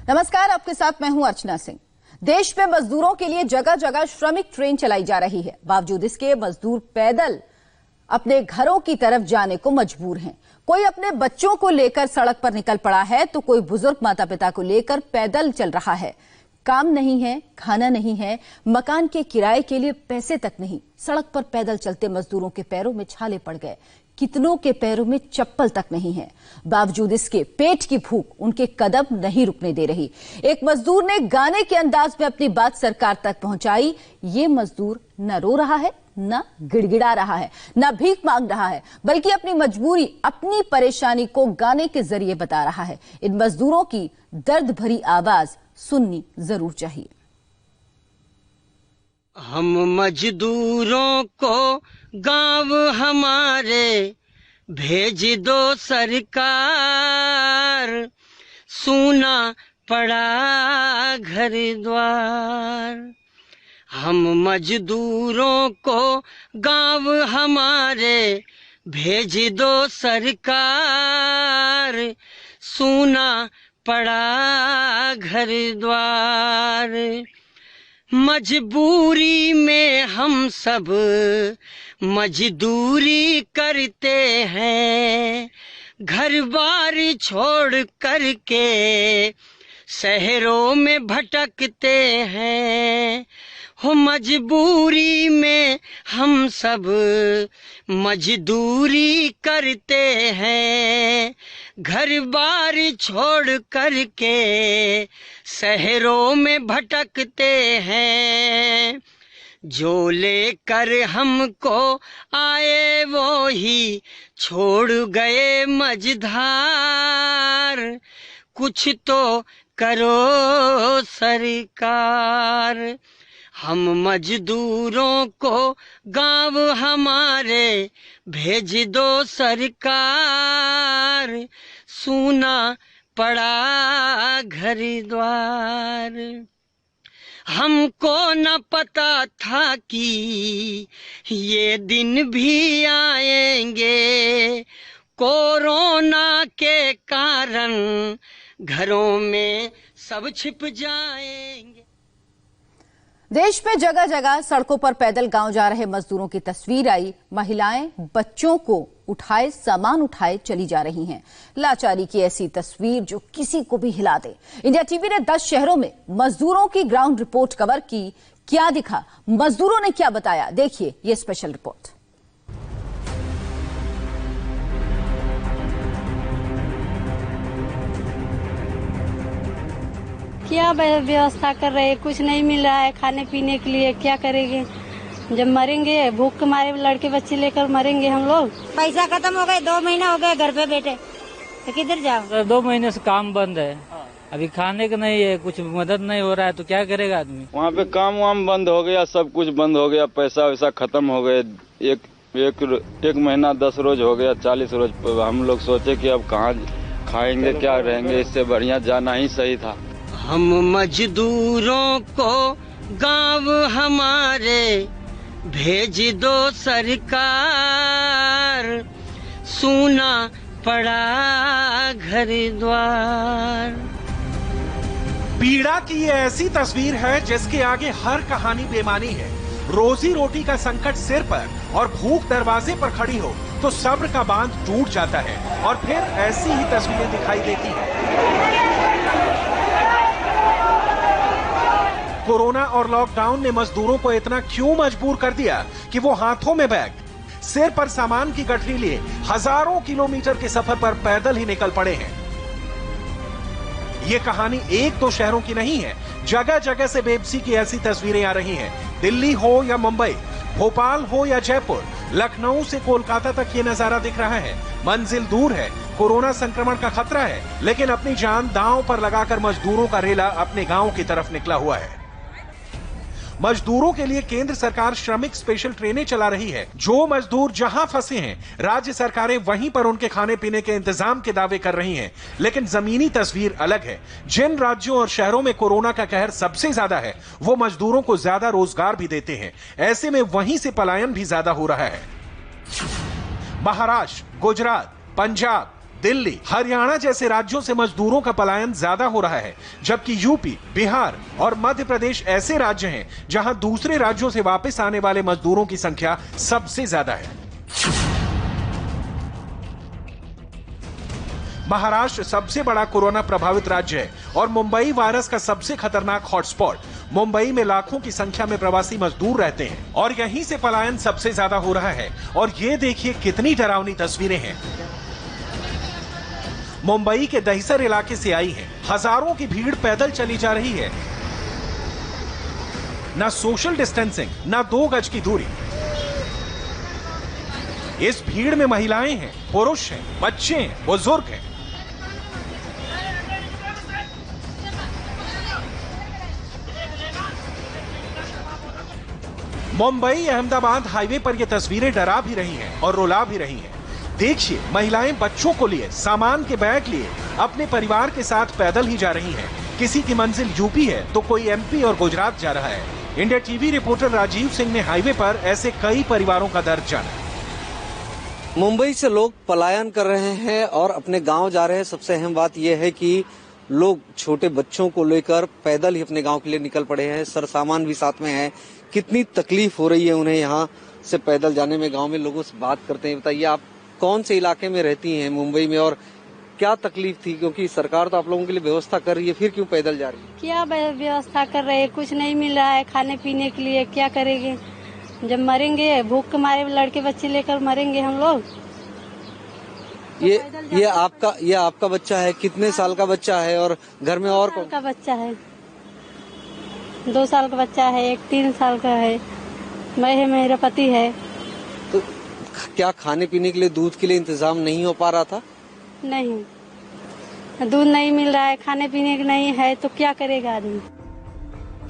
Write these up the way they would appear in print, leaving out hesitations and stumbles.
नमस्कार, आपके साथ मैं हूं अर्चना सिंह। देश में मजदूरों के लिए जगह जगह श्रमिक ट्रेन चलाई जा रही है। बावजूद इसके मजदूर पैदल अपने घरों की तरफ जाने को मजबूर हैं। कोई अपने बच्चों को लेकर सड़क पर निकल पड़ा है तो कोई बुजुर्ग माता पिता को लेकर पैदल चल रहा है। काम नहीं है, खाना नहीं है, मकान के किराए के लिए पैसे तक नहीं। सड़क पर पैदल चलते मजदूरों के पैरों में छाले पड़ गए, कितनों के पैरों में चप्पल तक नहीं है। बावजूद इसके पेट की भूख उनके कदम नहीं रुकने दे रही। एक मजदूर ने गाने के अंदाज में अपनी बात सरकार तक पहुंचाई। ये मजदूर न रो रहा है, न गिड़गिड़ा रहा है, न भीख मांग रहा है, बल्कि अपनी मजबूरी, अपनी परेशानी को गाने के जरिए बता रहा है। इन मजदूरों की दर्द भरी आवाज सुननी जरूर चाहिए। हम मजदूरों को गांव हमारे भेज दो सरकार, सूना पड़ा घर द्वार। हम मजदूरों को गांव हमारे भेज दो सरकार, सूना पड़ा घर द्वार। मजबूरी में हम सब मजदूरी करते हैं, घर बार छोड़ करके शहरों में भटकते हैं। हो मजबूरी में हम सब मजदूरी करते हैं, घर बार छोड़ करके शहरों में भटकते हैं। जो लेकर हमको आए वो ही छोड़ गए मझधार, कुछ तो करो सरकार। हम मजदूरों को गांव हमारे भेज दो सरकार, सूना पड़ा घर द्वार। हमको न पता था कि ये दिन भी आएंगे, कोरोना के कारण घरों में सब छिप जाएंगे। देश में जगह जगह सड़कों पर पैदल गांव जा रहे मजदूरों की तस्वीर आई। महिलाएं बच्चों को उठाए, सामान उठाए चली जा रही हैं। लाचारी की ऐसी तस्वीर जो किसी को भी हिला दे। इंडिया टीवी ने 10 शहरों में मजदूरों की ग्राउंड रिपोर्ट कवर की। क्या दिखा, मजदूरों ने क्या बताया, देखिए ये स्पेशल रिपोर्ट। क्या व्यवस्था कर रहे हैं, कुछ नहीं मिल रहा है खाने पीने के लिए। क्या करेंगे जब मरेंगे, भूख के मारे लड़के बच्चे लेकर मरेंगे हम लोग। पैसा खत्म हो गए, 2 महीना हो गए घर पे बैठे, तो किधर जाओ। 2 महीने से काम बंद है, अभी खाने का नहीं है, कुछ मदद नहीं हो रहा है तो क्या करेगा आदमी। वहाँ पे काम वाम बंद हो गया, सब कुछ बंद हो गया, पैसा वैसा खत्म हो गए। एक महीना 10 रोज हो गया, 40 रोज। हम लोग सोचे कि अब कहाँ खाएंगे, क्या रहेंगे, इससे बढ़िया जाना ही सही था। हम मजदूरों को गांव हमारे भेज दो सरकार, सूना पड़ा घर द्वार। पीड़ा की ये ऐसी तस्वीर है जिसके आगे हर कहानी बेमानी है। रोजी रोटी का संकट सिर पर और भूख दरवाजे पर खड़ी हो तो सब्र का बांध टूट जाता है और फिर ऐसी ही तस्वीरें दिखाई देती हैं। कोरोना और लॉकडाउन ने मजदूरों को इतना क्यों मजबूर कर दिया कि वो हाथों में बैग, सिर पर सामान की गठरी लिए हजारों किलोमीटर के सफर पर पैदल ही निकल पड़े हैं। ये कहानी 1-2 शहरों की नहीं है, जगह जगह से बेबसी की ऐसी तस्वीरें आ रही हैं। दिल्ली हो या मुंबई, भोपाल हो या जयपुर, लखनऊ से कोलकाता तक ये नजारा दिख रहा है। मंजिल दूर है, कोरोना संक्रमण का खतरा है, लेकिन अपनी जान दांव पर लगाकर मजदूरों का रेला अपने गांव की तरफ निकला हुआ है। मजदूरों के लिए केंद्र सरकार श्रमिक स्पेशल ट्रेनें चला रही है। जो मजदूर जहां फंसे हैं, राज्य सरकारें वहीं पर उनके खाने पीने के इंतजाम के दावे कर रही हैं। लेकिन जमीनी तस्वीर अलग है। जिन राज्यों और शहरों में कोरोना का कहर सबसे ज्यादा है, वो मजदूरों को ज्यादा रोजगार भी देते हैं। ऐसे में वहीं से पलायन भी ज्यादा हो रहा है। महाराष्ट्र, गुजरात, पंजाब, दिल्ली, हरियाणा जैसे राज्यों से मजदूरों का पलायन ज्यादा हो रहा है, जबकि यूपी, बिहार और मध्य प्रदेश ऐसे राज्य हैं जहां दूसरे राज्यों से वापस आने वाले मजदूरों की संख्या सबसे ज्यादा है। महाराष्ट्र सबसे बड़ा कोरोना प्रभावित राज्य है और मुंबई वायरस का सबसे खतरनाक हॉटस्पॉट। मुंबई में लाखों की संख्या में प्रवासी मजदूर रहते हैं और यहीं से पलायन सबसे ज्यादा हो रहा है। और ये देखिए कितनी डरावनी तस्वीरें हैं। मुंबई के दहिसर इलाके से आई है। हजारों की भीड़ पैदल चली जा रही है। ना सोशल डिस्टेंसिंग, ना 2 गज की दूरी। इस भीड़ में महिलाएं हैं, पुरुष हैं, बच्चे हैं, बुजुर्ग हैं। मुंबई अहमदाबाद हाईवे पर ये तस्वीरें डरा भी रही हैं और रुला भी रही हैं। देखिए, महिलाएं बच्चों को लिए, सामान के बैग लिए अपने परिवार के साथ पैदल ही जा रही हैं। किसी की मंजिल यूपी है तो कोई एमपी और गुजरात जा रहा है। India TV reporter Rajiv Singh ने हाईवे पर ऐसे कई परिवारों का दर्द जाना। मुंबई से लोग पलायन कर रहे हैं और अपने गांव जा रहे हैं। सबसे अहम बात यह है कि लोग छोटे बच्चों को लेकर पैदल ही अपने गांव के लिए निकल पड़े हैं। सरसामान भी साथ में है। कितनी तकलीफ हो रही है उन्हें यहाँ से पैदल जाने में। गांव में लोगों से बात करते हैं। बताइए, आप कौन से इलाके में रहती हैं मुंबई में और क्या तकलीफ थी? क्योंकि सरकार तो आप लोगों के लिए व्यवस्था कर रही है, फिर क्यों पैदल जा रही है? क्या व्यवस्था कर रहे हैं? कुछ नहीं मिल रहा है खाने पीने के लिए। क्या करेंगे? जब मरेंगे भूख के मारे, लड़के बच्चे लेकर मरेंगे हम लोग। ये आपका बच्चा है? कितने साल का बच्चा है? और घर में और कौन? का बच्चा है 2 साल का बच्चा है, एक 3 साल का है। मैं है, मेरा पति है। तो क्या खाने पीने के लिए, दूध के लिए इंतजाम नहीं हो पा रहा था? नहीं, दूध नहीं मिल रहा है, खाने पीने का नहीं है, तो क्या करेगा आदमी?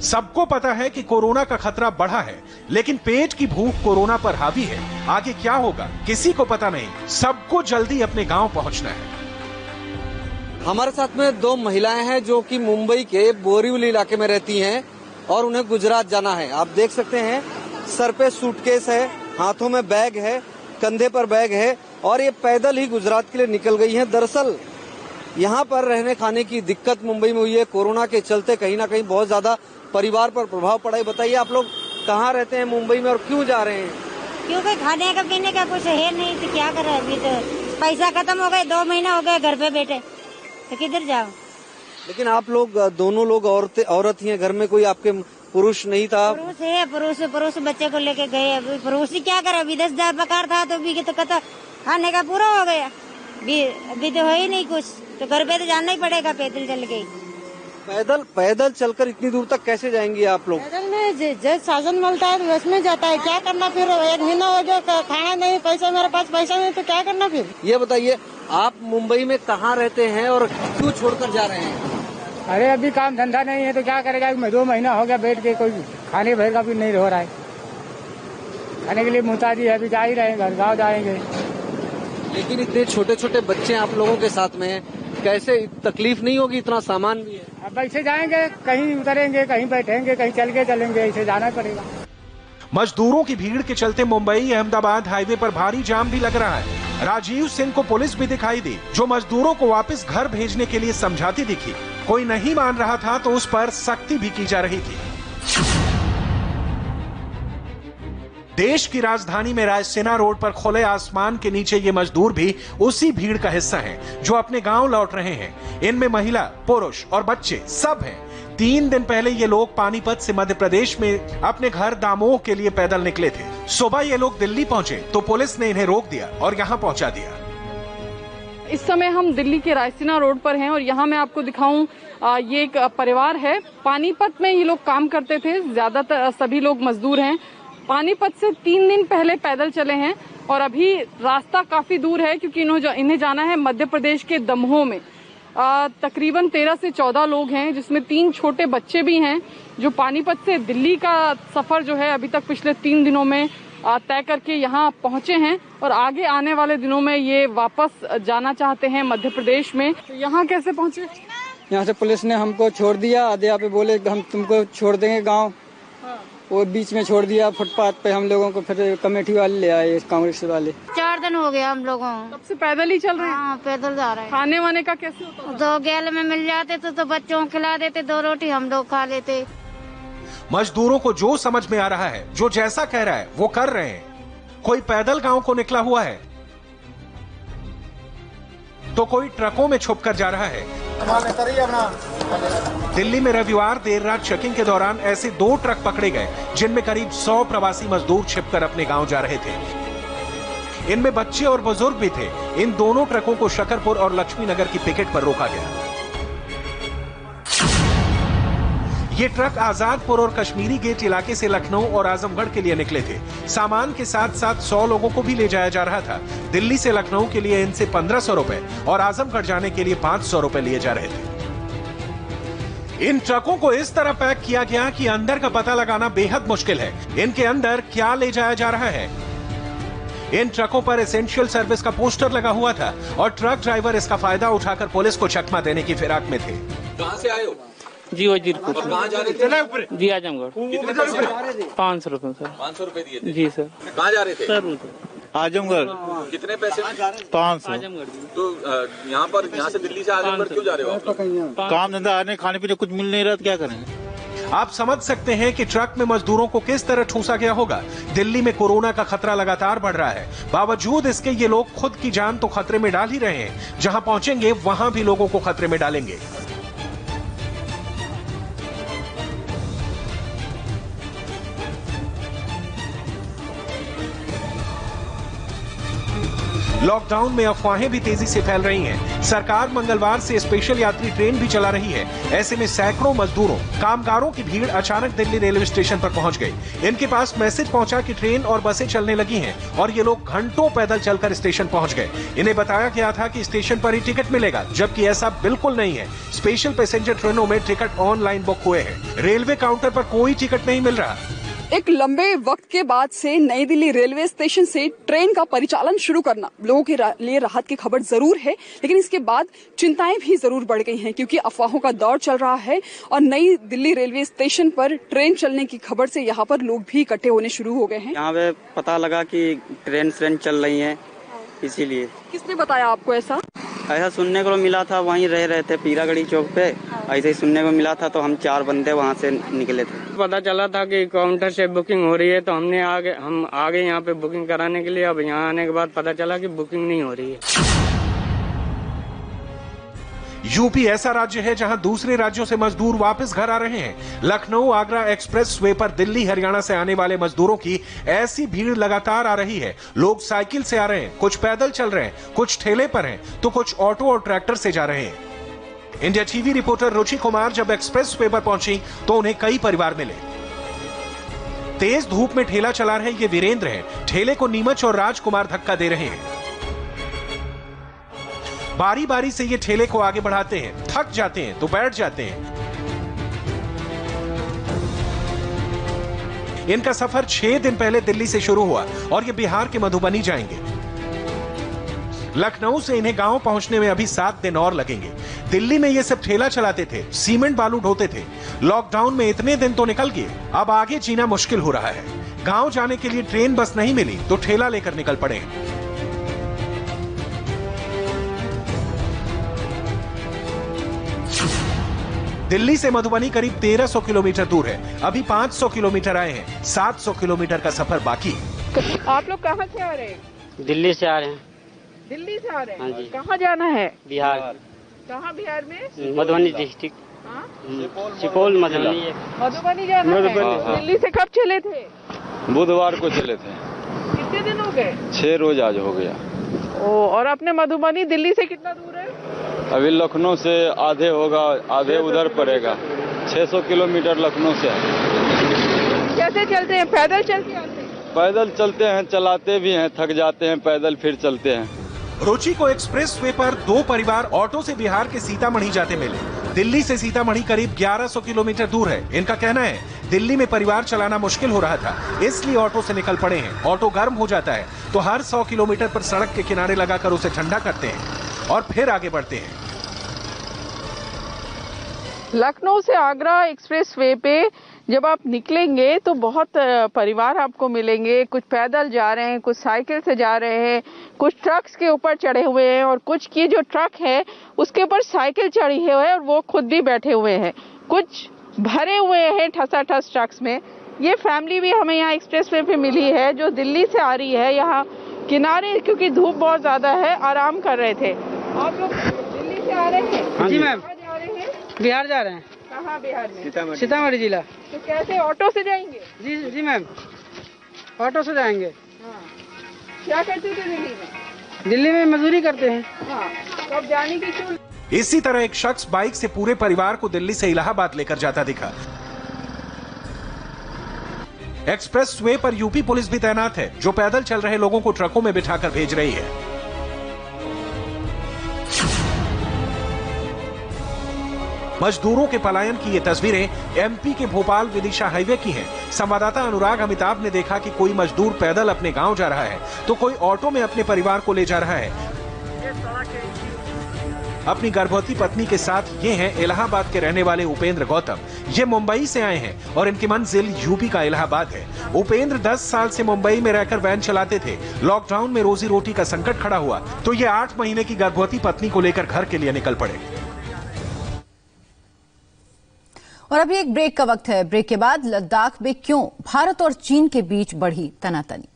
सबको पता है कि कोरोना का खतरा बढ़ा है, लेकिन पेट की भूख कोरोना पर हावी है। आगे क्या होगा किसी को पता नहीं। सबको जल्दी अपने गांव पहुंचना है। हमारे साथ में 2 महिलाएं हैं जो कि मुंबई के बोरीवली इलाके में रहती हैं और उन्हें गुजरात जाना है। आप देख सकते हैं, सर पे सूटकेस है, हाथों में बैग है, कंधे पर बैग है और ये पैदल ही गुजरात के लिए निकल गई हैं। दरअसल यहाँ पर रहने खाने की दिक्कत मुंबई में हुई है। कोरोना के चलते कहीं ना कहीं बहुत ज्यादा परिवार पर प्रभाव पड़ा है। बताइए, आप लोग कहाँ रहते हैं मुंबई में और क्यों जा रहे हैं? क्योंकि खाने का पीने का कुछ है नहीं, तो क्या करें? अभी तो पैसा खत्म हो गए, 2 महीना हो गए घर पे बैठे, तो किधर जाओ? लेकिन आप लोग दोनों लोग औरत ही हैं, घर में कोई आपके पुरुष नहीं था? पुरुष है, पुरुष बच्चे को लेके गए। अभी पुरुष ही क्या करे? अभी 10,000 पगार था तो अभी तो कहता खाने का पूरा हो गया। अभी तो है ही नहीं कुछ, तो घर पे तो जाना ही पड़ेगा पैदल चल के। पैदल चलकर इतनी दूर तक कैसे जाएंगी आप लोग? पैदल में जैसे साधन मिलता है उसमें जाता है। क्या करना फिर? 1 महीना हो गया, खाना नहीं, पैसा मेरे पास पैसा नहीं, तो क्या करना फिर? ये बताइए, आप मुंबई में कहाँ रहते हैं और क्यों छोड़कर जा रहे हैं? अरे अभी काम धंधा नहीं है तो क्या करेगा? 2 महीना हो गया बैठ के, कोई खाने भर का भी नहीं हो रहा है। खाने के लिए मुहताजी है, अभी जा ही रहे हैं, घर गाँव जाएंगे। लेकिन इतने छोटे छोटे बच्चे आप लोगों के साथ में, कैसे तकलीफ नहीं होगी? इतना सामान भी है। अब ऐसे जाएंगे, कहीं उतरेंगे, कहीं बैठेंगे, कहीं चल के चलेंगे, ऐसे जाना पड़ेगा। मजदूरों की भीड़ के चलते मुंबई अहमदाबाद हाईवे पर भारी जाम भी लग रहा है। राजीव सिंह को पुलिस भी दिखाई दी, जो मजदूरों को वापस घर भेजने के लिए समझाती दिखी। कोई नहीं मान रहा था तो उस पर सख्ती भी की जा रही थी। देश की राजधानी में रायसीना रोड पर खुले आसमान के नीचे ये मजदूर भी उसी भीड़ का हिस्सा हैं, जो अपने गांव लौट रहे हैं। इनमें महिला, पुरुष और बच्चे सब हैं। 3 दिन पहले ये लोग पानीपत से मध्य प्रदेश में अपने घर दामोह के लिए पैदल निकले थे। सुबह ये लोग दिल्ली पहुंचे तो पुलिस ने इन्हें रोक दिया और यहाँ पहुंचा दिया। इस समय हम दिल्ली के रायसीना रोड पर हैं और यहाँ मैं आपको दिखाऊं, ये एक परिवार है। पानीपत में ये लोग काम करते थे, ज्यादातर सभी लोग मजदूर हैं। पानीपत से 3 दिन पहले पैदल चले हैं और अभी रास्ता काफी दूर है क्योंकि इन्हें जाना है मध्य प्रदेश के दमोह में। तकरीबन 13 से 14 लोग हैं, जिसमें 3 छोटे बच्चे भी हैं, जो पानीपत से दिल्ली का सफर जो है अभी तक पिछले 3 दिनों में तय करके यहाँ पहुंचे हैं और आगे आने वाले दिनों में ये वापस जाना चाहते हैं मध्य प्रदेश में। तो यहाँ कैसे पहुंचे? यहाँ से पुलिस ने हमको छोड़ दिया। आधे यहाँ पे बोले हम तुमको छोड़ देंगे गाँव, वो बीच में छोड़ दिया फुटपाथ पे हम लोगों को, फिर कमेटी वाले ले आए, कांग्रेस वाले। 4 दिन हो गया हम लोगों को। तब से पैदल ही चल रहे हैं? हाँ, पैदल जा रहे हैं। खाने वाने का कैसे होता है? 2 गैल में मिल जाते तो बच्चों को खिला देते, 2 रोटी हम लोग खा लेते। मजदूरों को जो समझ में आ रहा है, जो जैसा कह रहा है वो कर रहे हैं। कोई पैदल गांव को निकला हुआ है तो कोई ट्रकों में छुपकर जा रहा है। दिल्ली में रविवार देर रात चेकिंग के दौरान ऐसे 2 ट्रक पकड़े गए जिनमें करीब 100 प्रवासी मजदूर छिपकर अपने गांव जा रहे थे। इनमें बच्चे और बुजुर्ग भी थे। इन दोनों ट्रकों को शकरपुर और लक्ष्मी नगर की पिकेट पर रोका गया। ये ट्रक आजादपुर और कश्मीरी गेट इलाके से लखनऊ और आजमगढ़ के लिए निकले थे। सामान के साथ साथ 100 लोगों को भी ले जाया जा रहा था। दिल्ली से लखनऊ के लिए इनसे 1500 रुपए और आजमगढ़ जाने के लिए 500 रुपए लिए जा रहे थे। इन ट्रकों को इस तरह पैक किया गया कि अंदर का पता लगाना बेहद मुश्किल है। इनके अंदर क्या ले जाया जा रहा है? इन ट्रकों पर एसेंशियल सर्विस का पोस्टर लगा हुआ था और ट्रक ड्राइवर इसका फायदा उठाकर पुलिस को चकमा देने की फिराक में थे। कहां से आए हो? जी वजीरपुर। कहाँ जा रहे थे? जी आजमगढ़। कितने पैसे? 500 रुपए सर। 500 रुपए दिए थे? जी सर। कहाँ जा रहे थे? सर आजमगढ़। कितने पैसे? 500। तो यहाँ से दिल्ली से आजमगढ़ क्यों जा रहे हो? काम धंधा आने खाने पीने कुछ मिल नहीं रहा, क्या करेंगे? आप समझ सकते हैं कि ट्रक में मजदूरों को किस तरह ठूसा गया होगा। दिल्ली में कोरोना का खतरा लगातार बढ़ रहा है। बावजूद इसके ये लोग खुद की जान तो खतरे में डाल ही रहे हैं। जहां पहुंचेंगे वहां भी लोगों को खतरे में डालेंगे। लॉकडाउन में अफवाहें भी तेजी से फैल रही हैं। सरकार मंगलवार से स्पेशल यात्री ट्रेन भी चला रही है। ऐसे में सैकड़ों मजदूरों, कामगारों की भीड़ अचानक दिल्ली रेलवे स्टेशन पर पहुंच गई। इनके पास मैसेज पहुंचा कि ट्रेन और बसें चलने लगी हैं और ये लोग घंटों पैदल चलकर स्टेशन पहुंच गए। इन्हें बताया गया था कि स्टेशन पर ही टिकट मिलेगा, जबकि ऐसा बिल्कुल नहीं है। स्पेशल पैसेंजर ट्रेनों में टिकट ऑनलाइन बुक हुए हैं। रेलवे काउंटर पर कोई टिकट नहीं मिल रहा। एक लंबे वक्त के बाद से नई दिल्ली रेलवे स्टेशन से ट्रेन का परिचालन शुरू करना लोगों के लिए राहत की खबर जरूर है, लेकिन इसके बाद चिंताएं भी जरूर बढ़ गई हैं, क्योंकि अफवाहों का दौर चल रहा है और नई दिल्ली रेलवे स्टेशन पर ट्रेन चलने की खबर से यहाँ पर लोग भी इकट्ठे होने शुरू हो गए हैं। यहाँ पे पता लगा कि ट्रेन चल रही है, इसीलिए। किसने बताया आपको ऐसा? ऐसा सुनने को मिला था, वहीं रहे थे पीरागढ़ी चौक पे। ऐसे ही सुनने को मिला था, तो हम 4 बंदे वहाँ से निकले थे। पता चला था कि काउंटर से बुकिंग हो रही है, तो हम आ गए यहाँ पे बुकिंग कराने के लिए। अब यहाँ आने के बाद पता चला कि बुकिंग नहीं हो रही है। यूपी ऐसा राज्य है जहां दूसरे राज्यों से मजदूर वापस घर आ रहे हैं। लखनऊ आगरा एक्सप्रेस वे पर दिल्ली हरियाणा से आने वाले मजदूरों की ऐसी भीड़ लगातार आ रही है। लोग साइकिल से आ रहे हैं, कुछ पैदल चल रहे हैं, कुछ ठेले पर हैं, तो कुछ ऑटो और ट्रैक्टर से जा रहे हैं। इंडिया टीवी रिपोर्टर रुचि कुमार जब एक्सप्रेस वे पर पहुंची तो उन्हें कई परिवार मिले। तेज धूप में ठेला चला रहे ये वीरेंद्र हैं। ठेले को नीमच और राजकुमार धक्का दे रहे हैं। बारी बारी से ये ठेले को आगे बढ़ाते हैं, थक जाते हैं तो बैठ जाते हैं। इनका सफर 6 दिन पहले दिल्ली से शुरू हुआ और ये बिहार के मधुबनी जाएंगे। लखनऊ से इन्हें गांव पहुंचने में अभी 7 दिन और लगेंगे। दिल्ली में ये सब ठेला चलाते थे, सीमेंट बालू ढोते थे। लॉकडाउन में इतने दिन तो निकल गए, अब आगे जीना मुश्किल हो रहा है। गांव जाने के लिए ट्रेन बस नहीं मिली तो ठेला लेकर निकल पड़े। दिल्ली से मधुबनी करीब 1300 किलोमीटर दूर है। अभी 500 किलोमीटर आए हैं, 700 किलोमीटर का सफर बाकी। आप लोग कहाँ से आ रहे हैं? दिल्ली से आ रहे हैं। दिल्ली से आ रहे हैं? हाँ जी। कहाँ जाना है? बिहार। कहाँ बिहार में? मधुबनी डिस्ट्रिक्ट। सुपौल मधुबनी। मधुबनी जाना है। दिल्ली से कब चले थे? बुधवार को चले थे। कितने दिन हो गए? 6 रोज आज हो गया। और अपने मधुबनी दिल्ली से कितना दूर है? अभी लखनऊ से आधे होगा, आधे उधर पड़ेगा। 600 किलोमीटर लखनऊ से। कैसे चलते हैं? पैदल चल के आते हैं? पैदल चलते हैं, चलाते भी हैं, थक जाते हैं, पैदल फिर चलते हैं। रुचि को एक्सप्रेस वे पर 2 परिवार ऑटो से बिहार के सीतामढ़ी जाते मिले। दिल्ली से सीतामढ़ी करीब 1100 किलोमीटर दूर है। इनका कहना है दिल्ली में परिवार चलाना मुश्किल हो रहा था, इसलिए ऑटो से निकल पड़े हैं। ऑटो गर्म हो जाता है तो हर 100 किलोमीटर पर सड़क के किनारे लगाकर उसे ठंडा करते हैं और फिर आगे बढ़ते हैं। लखनऊ से आगरा एक्सप्रेस वे पे जब आप निकलेंगे तो बहुत परिवार आपको मिलेंगे, कुछ पैदल जा रहे हैं, कुछ साइकिल से जा रहे हैं, कुछ ट्रक्स के ऊपर चढ़े हुए हैं और कुछ की जो ट्रक है उसके ऊपर साइकिल चढ़ी हुई है और वो खुद भी बैठे हुए हैं, कुछ भरे हुए हैं ठसाठस ट्रक्स में। ये फैमिली भी हमें यहाँ एक्सप्रेसवे पे मिली है जो दिल्ली से आ रही है, यहाँ किनारे क्योंकि धूप बहुत ज्यादा है आराम कर रहे थे। आप लोग दिल्ली से आ रहे हैं? जी मैम, बिहार जा रहे हैं। कहाँ बिहार में? सीतामढ़ी जिला। तो कैसे, ऑटो से जाएंगे? जी मैम, ऑटो से जाएंगे। हाँ। क्या करते थे दिल्ली में? दिल्ली में मजदूरी करते हैं। हाँ। तो अब जाने की क्यों? इसी तरह एक शख्स बाइक से पूरे परिवार को दिल्ली से इलाहाबाद लेकर जाता दिखा। एक्सप्रेस वे पर यूपी पुलिस भी तैनात है जो पैदल चल रहे लोगों को ट्रकों में बिठाकर भेज रही है। मजदूरों के पलायन की ये तस्वीरें एमपी के भोपाल विदिशा हाईवे की हैं। संवाददाता अनुराग अमिताभ ने देखा कि कोई मजदूर पैदल अपने गांव जा रहा है तो कोई ऑटो में अपने परिवार को ले जा रहा है। अपनी गर्भवती पत्नी के साथ ये हैं इलाहाबाद के रहने वाले उपेंद्र गौतम। ये मुंबई से आए हैं और इनकी मंजिल यूपी का इलाहाबाद है। उपेंद्र 10 साल से मुंबई में रहकर वैन चलाते थे। लॉकडाउन में रोजी रोटी का संकट खड़ा हुआ तो ये 8 महीने की गर्भवती पत्नी को लेकर घर के लिए निकल पड़े। और अभी एक ब्रेक का वक्त है। ब्रेक के बाद लद्दाख में क्यों भारत और चीन के बीच बढ़ी तनातनी।